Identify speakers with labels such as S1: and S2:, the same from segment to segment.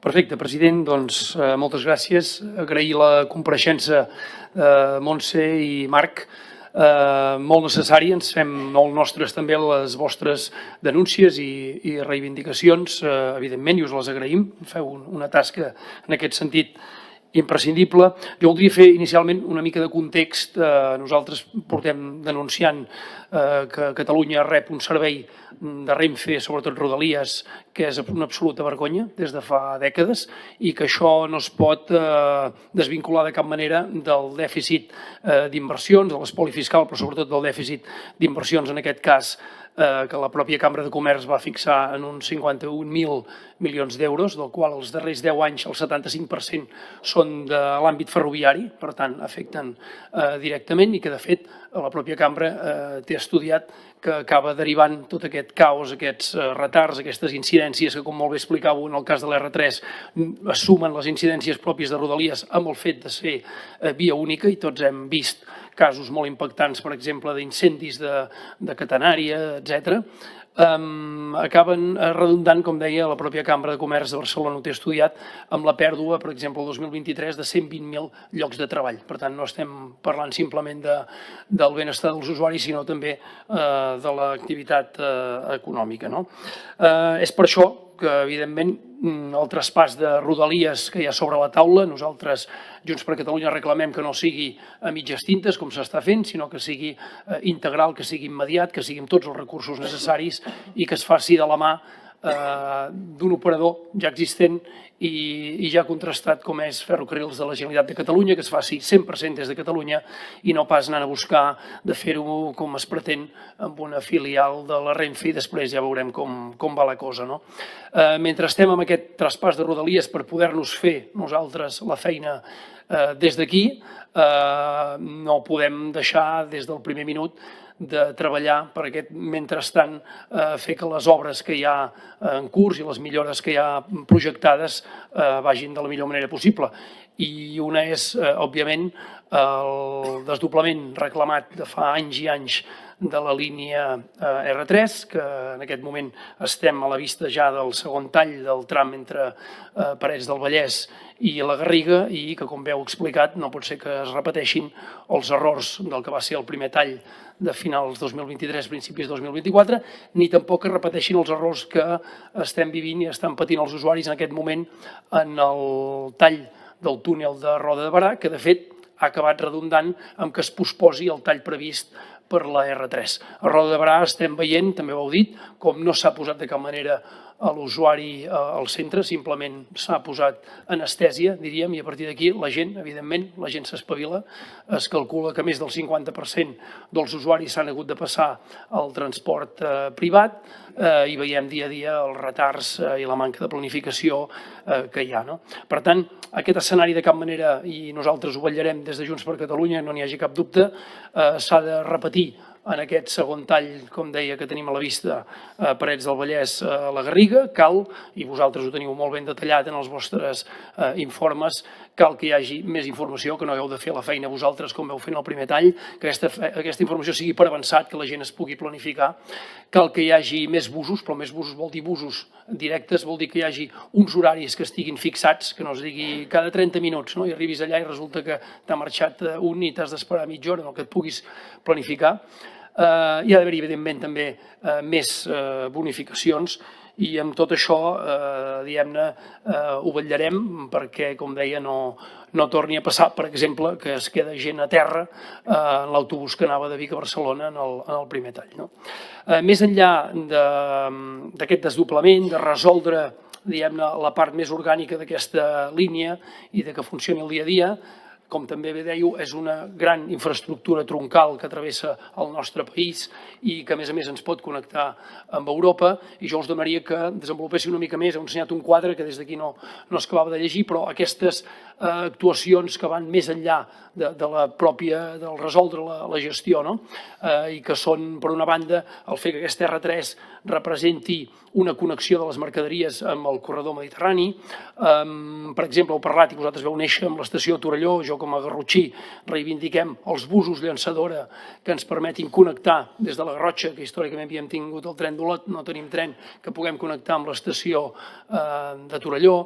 S1: Perfecte, president. Doncs moltes gràcies. Agrair la compareixença de Montse i Marc. Molt necessari, ens fem molt nostres també les vostres denúncies i reivindicacions, evidentment, i us les agraïm. Feu una tasca en aquest sentit imprescindible. Jo voldria fer inicialment una mica de context. Nosaltres portem denunciant que Catalunya rep un servei de Renfe, sobretot Rodalies, que és una absoluta vergonya des de fa dècades i que això no es pot desvincular de cap manera del dèficit d'inversions, de l'espoli fiscal, però sobretot del dèficit d'inversions, en aquest cas, que la pròpia Cambra de Comerç va fixar en uns 51.000 milions d'euros, del qual els darrers 10 anys el 75% són de l'àmbit ferroviari, per tant, afecten directament i que, de fet, la pròpia Cambra té estudiat que acaba derivant tot aquest caos, aquests retards, aquestes incidències que, com molt bé explicàveu en el cas de l'R3, es sumen les incidències pròpies de Rodalies amb el fet de ser via única, i tots hem vist casos molt impactants, per exemple, d'incendis de catenària, etc. Acaben redundant, com deia la pròpia Cambra de Comerç de Barcelona, ho té estudiat, amb la pèrdua, per exemple, el 2023 de 120.000 llocs de treball. Per tant, no estem parlant simplement del benestar dels usuaris, sinó també de l'activitat econòmica. És per això que, evidentment, el traspàs de Rodalies que hi ha sobre la taula, nosaltres, Junts per Catalunya, reclamem que no sigui a mitges tintes, com s'està fent, sinó que sigui integral, que sigui immediat, que sigui amb tots els recursos necessaris i que es faci de la mà d'un operador ja existent i ja contrastat com és Ferrocarrils de la Generalitat de Catalunya, que es faci 100% des de Catalunya i no pas anant a buscar de fer-ho com es pretén amb una filial de la Renfe i després ja veurem com va la cosa. Mentre estem amb aquest traspàs de Rodalies per poder-nos fer nosaltres la feina des d'aquí, no podem deixar des del primer minut de treballar per aquest mentrestant, fer que les obres que hi ha en curs i les millores que hi ha projectades vagin de la millor manera possible. I una és, òbviament, el desdoblament reclamat de fa anys i anys de la línia R3, que en aquest moment estem a la vista ja del segon tall del tram entre Parets del Vallès i la Garriga i que, com heu explicat, no pot ser que es repeteixin els errors del que va ser el primer tall de finals 2023, principis 2024, ni tampoc que repeteixin els errors que estem vivint i estan patint els usuaris en aquest moment en el tall del túnel de Roda de Berà, que de fet ha acabat redundant amb que es posposi el tall previst per la R3. A Roda de Berà estem veient, també ho heu dit, com no s'ha posat de cap manera a l'usuari al centre, simplement s'ha posat anestèsia, diríem, i a partir d'aquí la gent, evidentment, la gent s'espavila. Es calcula que més del 50% dels usuaris s'han hagut de passar al transport privat i veiem dia a dia els retards i la manca de planificació que hi ha. Per tant, aquest escenari de cap manera, i nosaltres ho vetllarem des de Junts per Catalunya, no n'hi hagi cap dubte, s'ha de repetir en aquest segon tall, com deia, que tenim a la vista a Parets del Vallès, a la Garriga. Cal, i vosaltres ho teniu molt ben detallat en els vostres informes, cal que hi hagi més informació, que no heu de fer la feina vosaltres com veu fer en el primer tall, que aquesta informació sigui per avançat, que la gent es pugui planificar. Cal que hi hagi més busos, però més busos vol dir busos directes, vol dir que hi hagi uns horaris que estiguin fixats, que no es digui cada 30 minuts, i arribis allà i resulta que t'ha marxat un i t'has d'esperar mitja hora, que et puguis planificar. Hi ha d'haver-hi, evidentment, també més bonificacions i amb tot això, diguem-ne, ho vetllarem perquè, com deia, no torni a passar, per exemple, que es queda gent a terra en l'autobús que anava de Vic a Barcelona en el primer tall. Més enllà d'aquest desdoblament, de resoldre, diguem-ne, la part més orgànica d'aquesta línia i de que funcioni el dia a dia, com també bé dèieu, és una gran infraestructura troncal que travessa el nostre país i que, a més, ens pot connectar amb Europa. I jo us demanaria que desenvolupéssiu una mica més. Heu ensenyat un quadre que des d'aquí no acabava de llegir, però aquestes actuacions que van més enllà del resoldre la gestió, i que són, per una banda, el fet que aquesta R3 representi una connexió de les mercaderies amb el corredor mediterrani. Per exemple, heu parlat, i vosaltres veu néixer amb l'estació de Torelló, jo com a garrotxí reivindiquem els busos llançadora que ens permetin connectar des de la Garrotxa, que històricament havíem tingut el tren d'Olot, no tenim tren, que puguem connectar amb l'estació de Torelló.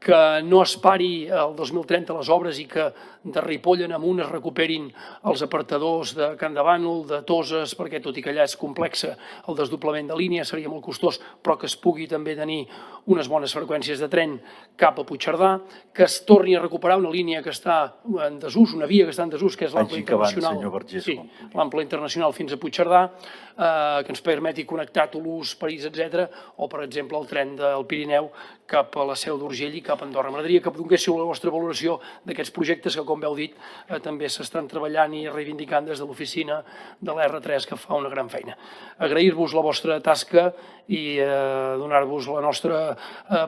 S1: que no es pari el 2030 les obres i que de Ripoll en amunt es recuperin els apartadors de Can de Bànol, de Toses, perquè tot i que allà és complexa el desdoblament de línia, seria molt costós, però que es pugui també tenir unes bones freqüències de tren cap a Puigcerdà, que es torni a recuperar una línia que està en desús, una via que està en desús, que és l'ample internacional. Sí, l'ample internacional fins a Puigcerdà, que ens permeti connectar Toulouse, París, etc. O, per exemple, el tren del Pirineu cap a la Seu d'Urgell i cap a Andorra. M'agradaria que donéssiu la vostra valoració d'aquests projectes que, com veu dit, també s'estan treballant i reivindicant des de l'oficina de l'R3, que fa una gran feina. Agrair-vos la vostra tasca i donar-vos la nostra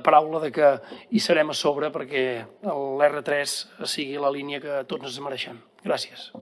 S1: paraula de que hi serem a sobre perquè l'R3 sigui la línia que tots ens mereixem. Gràcies.